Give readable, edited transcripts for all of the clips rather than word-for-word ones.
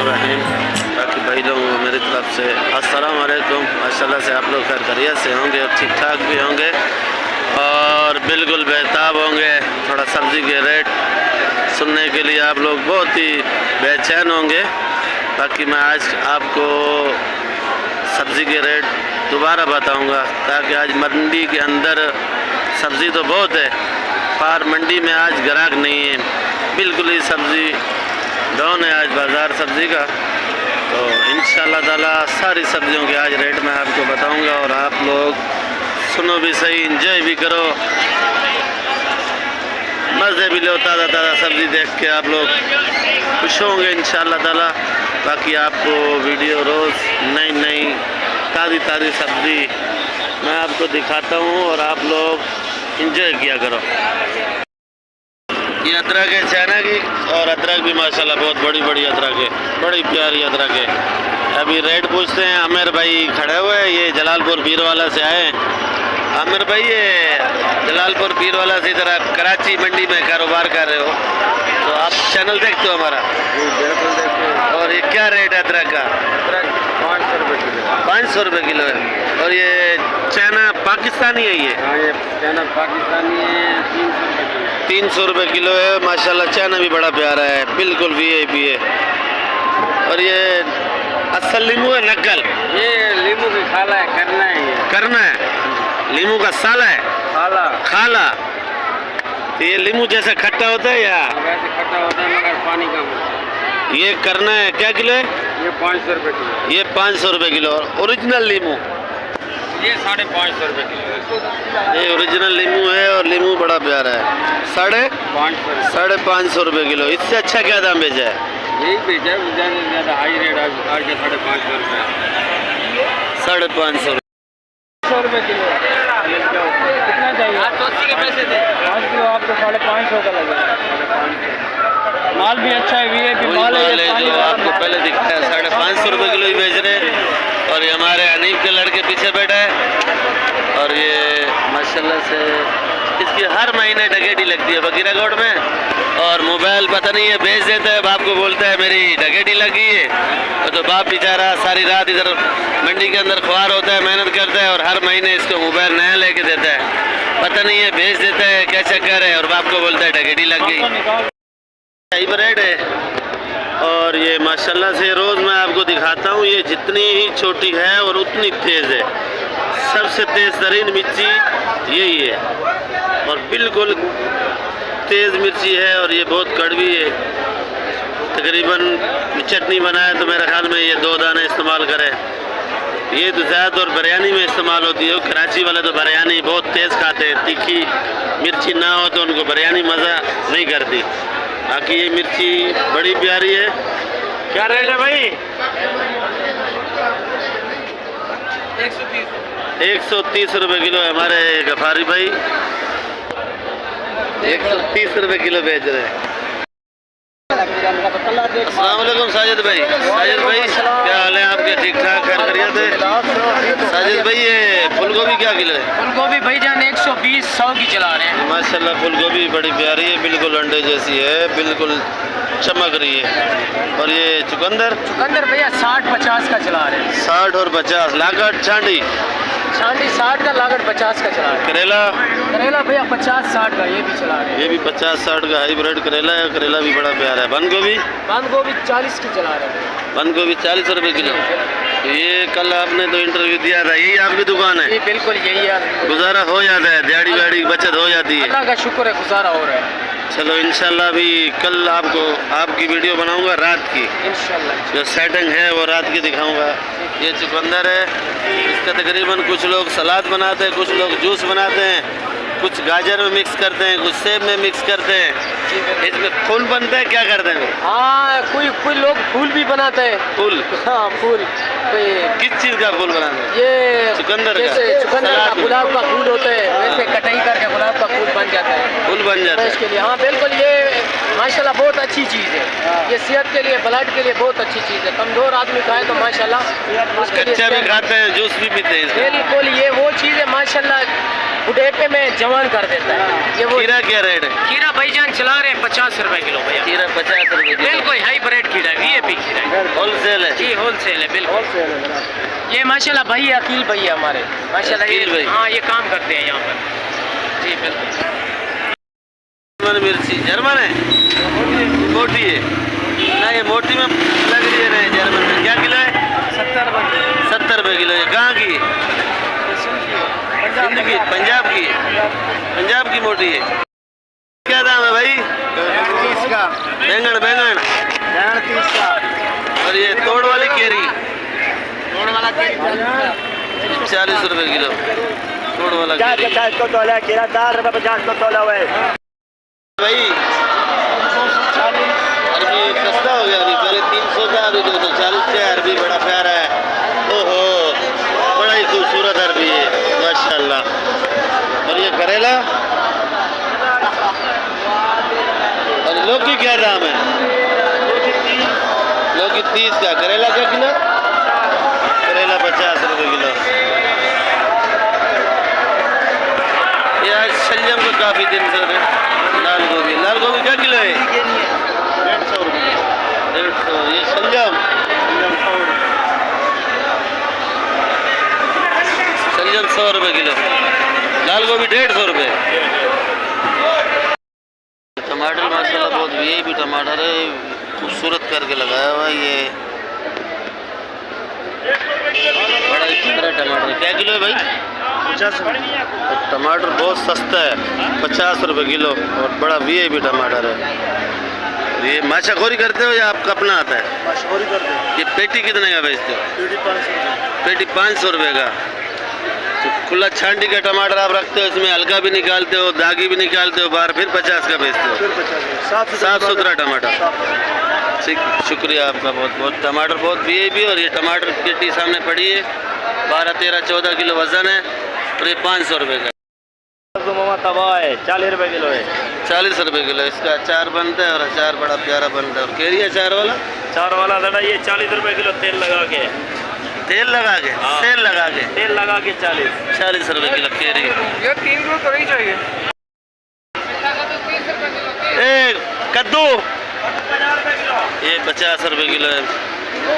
बिस्मिल्लाहिर्रहमानिर्रहीम। बाकी भाई लोग मेरी तरफ से अस्सलाम वालेकुम। माशाल्लाह से आप लोग खैर खैरियत से होंगे और ठीक ठाक भी होंगे और बिल्कुल बेताब होंगे। थोड़ा सब्ज़ी के रेट सुनने के लिए आप लोग बहुत ही बेचैन होंगे। बाकी मैं आज आपको सब्ज़ी के रेट दोबारा बताऊंगा ताकि आज मंडी के अंदर सब्ज़ी तो बहुत है पर मंडी में आज ग्राहक नहीं है, बिल्कुल ही सब्ज़ी डाउन है आज बाज़ार सब्ज़ी का। तो इंशाल्लाह ताला सारी सब्ज़ियों के आज रेट मैं आपको बताऊंगा और आप लोग सुनो भी सही, इंजॉय भी करो, मज़े भी लो। ताज़ा ताज़ा सब्ज़ी देख के आप लोग खुश होंगे इंशाल्लाह ताला। बाकी आपको वीडियो रोज़ नई नई ताज़ी ताज़ी सब्ज़ी मैं आपको दिखाता हूँ और आप लोग इंजॉय किया करो। ये अदरक है चाइना की और अदरक भी माशाल्लाह बहुत बड़ी बड़ी अदरक है, बड़ी प्यारी अदरक है। अभी रेट पूछते हैं। आमिर भाई खड़े हुए हैं, ये जलालपुर पीरवाला से आए हैं। आमिर भाई ये जलालपुर पीरवाला से इधर आप कराची मंडी में कारोबार कर रहे हो, तो आप चैनल देखते हो हमारा? बिल्कुल देखिए। और ये क्या रेट है अदरक का? 500 रुपये किलो। 500 रुपये किलो है। और ये चाइना पाकिस्तानी है? ये हाँ, ये चाइना पाकिस्तानी है, 300 रुपये किलो है। माशाल्लाह चाइना भी बड़ा प्यारा है, बिल्कुल VIP है। और ये असल नींबू है नकल? ये लींबू की खाला है, करना है। ये करना है, लींबू का साला है? खाला। खाला। तो ये लींबू जैसा खट्टा होता है या वैसे खट्टा होता है मगर पानी कम होता है। ये करना है? क्या किलो है ये 500 रुपये किलो। ये? 500 रुपये किलो। और ओरिजिनल लींबू ये 550 रुपये किलो। ये ओरिजिनल लींबू है और लींबू बड़ा प्यारा है। 550 रुपये किलो। इससे अच्छा क्या दाम बेचा है? यही बेचा है, ज़्यादा से ज़्यादा हाई रेट आज के 550 रुपये। 550 रुपये किलो। कितना चाहिए? 880 के पैसे थे। 5 किलो आपको 550 का लगेगा। माल भी अच्छा है, VIP माल है। जो आपको पहले दिखाया 550 रुपये किलो ही बेच रहे हैं। और ये हमारे अनीफ के लड़के पीछे बैठा है और ये माशाल्लाह से इसकी हर महीने डकैती लगती है बकीरागोड में। और मोबाइल पता नहीं है बेच देता है, बाप को बोलता है मेरी डकैती लगी है। तो बाप बेचारा सारी रात इधर मंडी के अंदर ख्वार होता है, मेहनत करता है और हर महीने इसको मोबाइल नया लेके देता है। पता नहीं है बेच देता है क्या चक्कर है और बाप को बोलता है डकैती लग गई। सही रेट है। और ये माशाल्लाह से रोज़ मैं आपको दिखाता हूँ, ये जितनी ही छोटी है और उतनी तेज़ है। सबसे तेज़ तरीन मिर्ची यही है और बिल्कुल तेज़ मिर्ची है और ये बहुत कड़वी है। तकरीबन चटनी बनाए तो मेरे ख्याल में ये 2 दाने इस्तेमाल करें। ये तो ज़्यादातर बिरयानी में इस्तेमाल होती है। कराची वाले तो बिरयानी बहुत तेज़ खाते हैं, तीखी मिर्ची ना हो तो उनको बिरयानी मज़ा नहीं करती। बाकी ये मिर्ची बड़ी प्यारी है। क्या रेट है भाई? 130 रुपये किलो है हमारे गफारी भाई। 130 रुपये किलो बेच रहे हैं। अस्सलाम वालेकुम साजिद भाई। साजिद भाई क्या हाल है आपके? ठीक ठाक खैर खैरियत है? साजिद भाई ये फूलगोभी क्या किलो है? फूलगोभी भाईजान 120-100 की चला रहे हैं। माशाल्लाह फूलगोभी बड़ी प्यारी है, बिल्कुल अंडे जैसी है, बिल्कुल चमक रही है। और ये चुकंदर भैया 60-50 का चला रहे हैं। 60 और 50। लागत छांडी 60 का, लागत 50 का चला रहे हैं। करेला भैया 50-60 का ये भी चला रहे हैं। ये भी 50-60 का हाइब्रिड करेला है। करेला भी बड़ा प्यारा है। बंद गोभी 40 की चला रहे हैं। बंद गोभी 40 रुपये किलो। तो ये कल आपने तो इंटरव्यू दिया था, यही आपकी दुकान है? ये बिल्कुल यही है। गुजारा हो जाता है, दिहाड़ी व्याड़ी की बचत हो जाती है? अल्लाह का शुक्र है, गुजारा हो रहा है। चलो इंशाल्लाह भी कल आपको आपकी वीडियो बनाऊंगा रात की। इंशाल्लाह जो सेटिंग है वो रात की दिखाऊंगा। ये चुकंदर है, इसका तकरीबन कुछ लोग सलाद बनाते हैं, कुछ लोग जूस बनाते हैं, कुछ गाजर में मिक्स करते हैं, कुछ सेब में मिक्स करते हैं। इसमें फूल बनता है, क्या करते हैं? हाँ, कोई लोग फूल भी बनाते हैं। फूल? हाँ फूल। किस चीज़ का फूल बनाते हैं? ये चुकंदर का गुलाब का फूल होता है, वैसे कटाई करके गुलाब का फूल बन जाता है। फूल बन जाता है इसके लिए। हाँ बिल्कुल, ये माशाल्लाह बहुत अच्छी चीज़ है। ये सेहत के लिए, ब्लड के लिए बहुत अच्छी चीज़ है। कमज़ोर आदमी खाए तो माशाल्लाह उसके लिए। कच्चा भी खाते हैं, जूस भी पीते हैं। बिल्कुल, ये वो चीज़ है माशाल्लाह बुढ़ेपे में जवान कर देता है। ये वो खीरा क्या रेट है? खीरा भाईजान चला रहे हैं 50 रुपए किलो भैया। खीरा 50 रुपए किलो। बिल्कुल हाइब्रिड खीरा है, वीआईपी खीरा है। होलसेल है जी होलसेल है बिल्कुल। ये माशाल्लाह भाई अकील भाई है हमारे, माशाल्लाह अकील भाई। हाँ ये काम करते हैं यहाँ पर। जी बिल्कुल। जर्मन मिर्ची जर्मन है, मोटी है ना, ये मोटी में लग रही है ना जर्मन में। क्या किलो है? 70 रुपए। 70 रुपए किलो। ये कहाँ की? सिंध की, पंजाब की। पंजाब की मोटी है। क्या दाम है भाई? 30 का। बैंगन बैंगन 30 का। और ये तोड़ वाली केरी तोड़ वाला 40 रुपए किलो। तोड़ वाला केरी 50 को तोला, खीरा 4 रुपए 50 को तोला हुआ है भाई। अरबी सस्ता हो गया, अभी पहले 300 था, अभी 240 से। अरबी बड़ा प्यारा है, ओहो बड़ा ही खूबसूरत अरबी है माशाल्लाह। और ये करेला और लौकी क्या दाम है? लौकी 30 का। करेला क्या किलो? करेला 50 रुपए किलो। ये आज शलजम को काफ़ी दिन से। लाल गोभी क्या किलो है? 150 रुपये। 150। ये शलजम शलजम 100 रुपये किलो। लाल गोभी 150 रुपये। टमाटर माशाल्लाह बहुत वीआईपी टमाटर है, खूबसूरत करके लगाया हुआ है। ये बड़ा ही सुंदर टमाटर। क्या किलो है भाई? 50 रुपये। टमाटर बहुत सस्ता है, 50 रुपये किलो। और बड़ा वीआईपी टमाटर है। ये माशाखोरी करते हो या आपका अपना आता है? माशाखोरी करते हैं। ये पेटी कितने का बेचते हो? पेटी 500 रुपये। पेटी 500 रुपये का। तो खुला छांटी का टमाटर आप रखते हो, इसमें हल्का भी निकालते हो, दागी भी निकालते हो बाहर, फिर 50 का बेचते हो। फिर 50 साफ सुथरा टमाटर। ठीक, शुक्रिया आपका बहुत बहुत। टमाटर बहुत वीआईपी। और ये टमाटर पेटी सामने पड़ी है, 12, 13, 14 किलो वजन है। और ये 500 रुपये का। तवा है 40 रुपए किलो है। 40 रुपये किलो। इसका अचार बनता है और अचार बड़ा प्यारा बनता है। और केरी अचार वाला? चार वाला दादा ये 40 रुपए किलो तेल लगा के। तेल लगा के? तेल लगा के? तेल लगा के 40 रुपये किलो केरी। ये 3 किलो तो नहीं चाहिए। ए कद्दू ये 50 रुपये किलो है।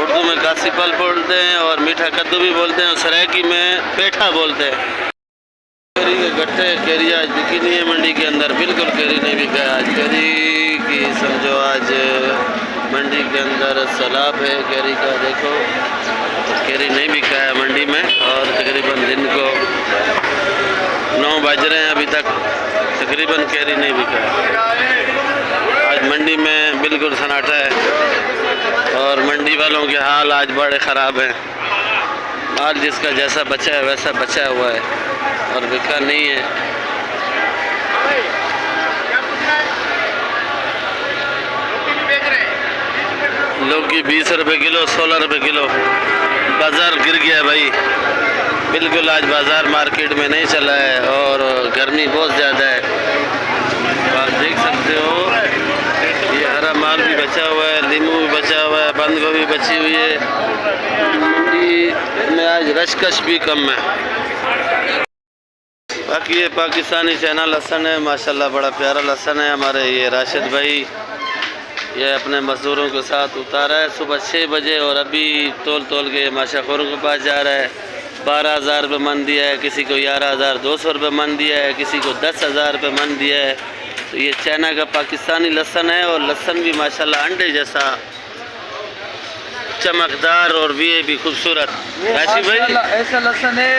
उर्दू में कासी फल बोलते हैं और मीठा कद्दू भी बोलते हैं, और सरायकी में पेठा बोलते हैं। केरी के गट्टे। केरी आज बिकी नहीं है मंडी के अंदर, बिल्कुल केरी नहीं बिका है आज। केरी की समझो आज मंडी के अंदर सैलाब है केरी का। देखो केरी नहीं बिका है मंडी में। और तकरीबन दिन को 9 बज रहे हैं, अभी तक तकरीबन केरी नहीं बिका है। आज मंडी में बिल्कुल सन्नाटा है और मंडी वालों के हाल आज बड़े ख़राब हैं। माल जिसका जैसा बचा है वैसा बचा हुआ है और बिका नहीं है। लौकी 20 रुपये किलो, 16 रुपये किलो। बाज़ार गिर गया भाई, बिल्कुल आज बाज़ार मार्केट में नहीं चला है और गर्मी बहुत ज़्यादा है। आप देख सकते हो ये हरा माल भी बचा हुआ है, नींबू भी बचा हुआ है, बंद गोभी बची हुई है। मंडी में आज रशकश भी कम है। बाकी ये पाकिस्तानी चाइना लहसुन है, माशाल्लाह बड़ा प्यारा लहसुन है। हमारे ये राशिद भाई ये अपने मज़दूरों के साथ उतारा है सुबह 6 बजे और अभी तोल के माशाखोरों के पास जा रहा है। 12,000 रुपये मन दिया है, किसी को 11,200 रुपये मन दिया है, किसी को 10,000 रुपये मन दिया है। तो ये चाइना का पाकिस्तानी लहसुन है और लहसुन भी माशाल्लाह अंडे जैसा चमकदार और भी खूबसूरत। राशि भाई ऐसा लहसुन है,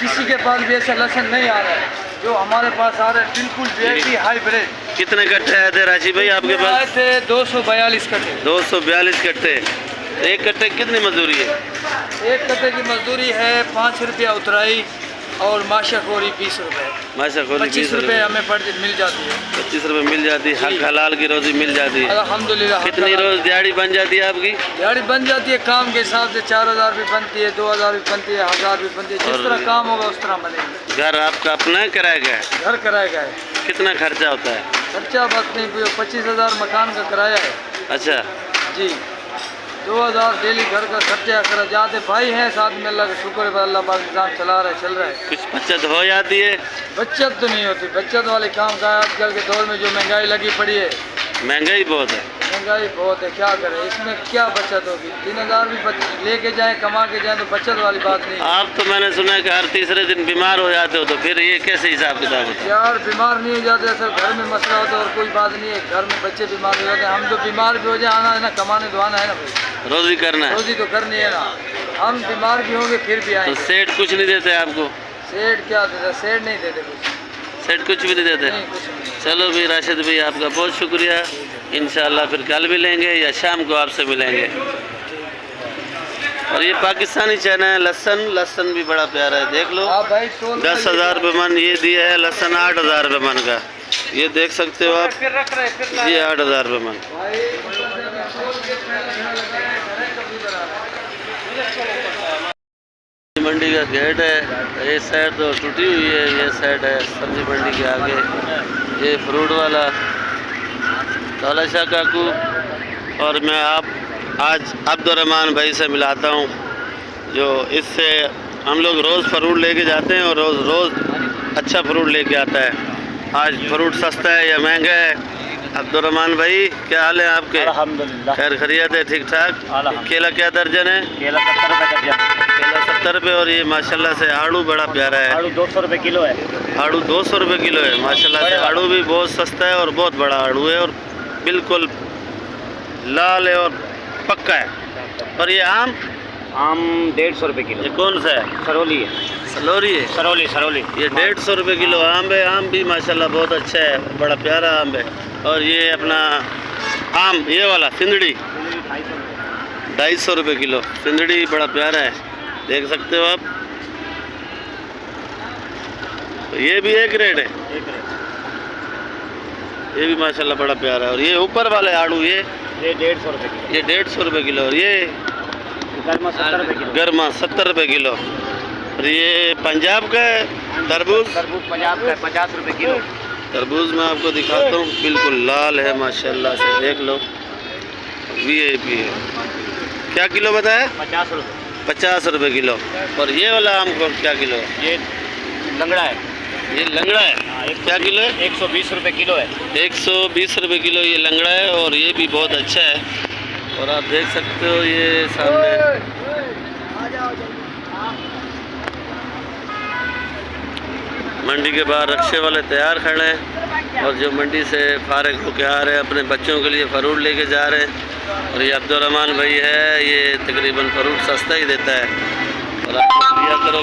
किसी के पास भी ऐसा लहसुन नहीं आ रहा है जो हमारे पास आ रहा है, बिल्कुल वीआईपी हाइब्रिड। कितने कट्टे आए थे राशि भाई आपके पास? आए थे 242 कट्टे। 242 कट्टे। एक कट्टे की कितनी मजदूरी है? एक कट्टे की मजदूरी है 5 रुपया उतराई और माशाखोरी 20 रुपये। माशाखोरी 25 रुपये हमें मिल जाती है। 25 रुपये मिल जाती है। हक हलाल की रोजी मिल जाती है अल्हम्दुलिल्लाह। कितनी रोज दिहाड़ी बन जाती है आपकी? दिहाड़ी बन जाती है काम के हिसाब से 4,000 भी बनती है, 2,000 भी बनती है, 1,000 भी बनती है। जिस तरह काम होगा उस तरह बनेगी। घर आपका अपना है किराया का है? घर किराया का है। कितना खर्चा होता है? खर्चा बात नहीं, 25,000 मकान का किराया है। अच्छा जी। 2000 डेली घर का खर्चा कर जाते भाई हैं साथ में, अल्लाह का शुक्र है, अल्लाह पाक निजाम चला रहा है, चल रहा है। कुछ बचत हो जाती है? बचत तो नहीं होती, बचत वाले काम का आजकल के दौर में जो महंगाई लगी पड़ी है, महंगाई बहुत है। महंगाई बहुत है, क्या करें, इसमें क्या बचत होगी। 3000 भी लेके जाएं कमा के जाएं तो बचत वाली बात नहीं है। आप तो मैंने सुना है कि हर तीसरे दिन बीमार हो जाते हो, तो फिर ये कैसे हिसाब किताब होता है? यार बीमार नहीं हो जाते, सर घर में मसला होता है और कोई बात नहीं है, घर में बच्चे बीमार हो जाते हैं, हम जो बीमार भी हो जाए आना है ना, कमाने तो आना है ना भाई, रोजी करना है। रोजी तो करनी है ना, हम बीमार भी होंगे फिर भी तो आएंगे। सेठ कुछ नहीं देते आपको? सेठ क्या देते, सेठ नहीं देते कुछ, सेठ कुछ भी नहीं देते? नहीं कुछ नहीं। चलो भाई राशिद भाई, आपका बहुत शुक्रिया। इंशाल्लाह फिर कल मिलेंगे या शाम को आपसे मिलेंगे। और ये पाकिस्तानी चना है, लहसन भी बड़ा प्यारा है, देख लो। हाँ भाई 10,000 रुपये मन ये दिया है, लहसन 8,000 रुपये मन का, ये देख सकते हो आप, ये 8,000 रुपये मन। मंडी का गेट है, ये साइड तो टूटी हुई है, ये साइड है सब्जी मंडी के आगे, ये फ्रूट वाला काला शाह काकू। और मैं आज अब्दुर्रहमान भाई से मिलाता हूँ, जो इससे हम लोग रोज़ फ्रूट लेके जाते हैं और रोज़ अच्छा फ्रूट लेके आता है। आज फ्रूट सस्ता है या महंगा है? अब्दुर्रहमान भाई क्या हाल है आपके? अल्हम्दुलिल्लाह खैर खैरियत है, ठीक ठाक? केला क्या दर्जन है? केला 70 रुपये दर्जन। केला 70 रुपये। और ये माशाल्लाह से आड़ू बड़ा प्यारा है, आलू 200 रुपये किलो है। आड़ू 200 रुपये किलो है माशाल्लाह से। आड़ू भी बहुत सस्ता है और बहुत बड़ा आड़ू है और बिल्कुल लाल है और पक्का है। और ये आम 150 रुपये किलो। ये कौन सा है? सरोली है। सलोरी है? सरोली। ये 150 रुपये किलो आम है। आम भी माशाल्लाह बहुत अच्छा है, बड़ा प्यारा आम है। और ये अपना आम ये वाला सिंदड़ी 250 रुपये किलो। सिंदड़ी बड़ा प्यारा है, देख सकते हो आप। तो ये भी एक रेट है, ये भी माशाल्लाह बड़ा प्यारा है। और ये ऊपर वाले आड़ू ये 150 रुपये किलो। ये 150 रुपये किलो। और ये गर्मा 70 रुपये किलो। गर्मा 70 रुपये किलो। और ये पंजाब का है तरबूज पंजाब का 50 रुपये किलो। तरबूज मैं आपको दिखाता हूँ, बिल्कुल लाल है माशाल्लाह से, देख लो। VIP है। क्या किलो बताया? 50 रुपये। 50 रुपये किलो। और ये वाला आम को क्या किलो है? ये लंगड़ा है। ये लंगड़ा है, क्या किलो है? 120 रुपये किलो है। 120 रुपये किलो ये लंगड़ा है। और ये भी बहुत अच्छा है। और आप देख सकते हो ये सामने मंडी के बाहर रक्शे वाले तैयार खड़े हैं और जो मंडी से फारिग होके आ रहे हैं अपने बच्चों के लिए फ़रूट लेके जा रहे हैं। और ये अब्दुर्रहमान भाई है, ये तकरीबन फ़रूट सस्ता ही देता है। और आप लिया करो।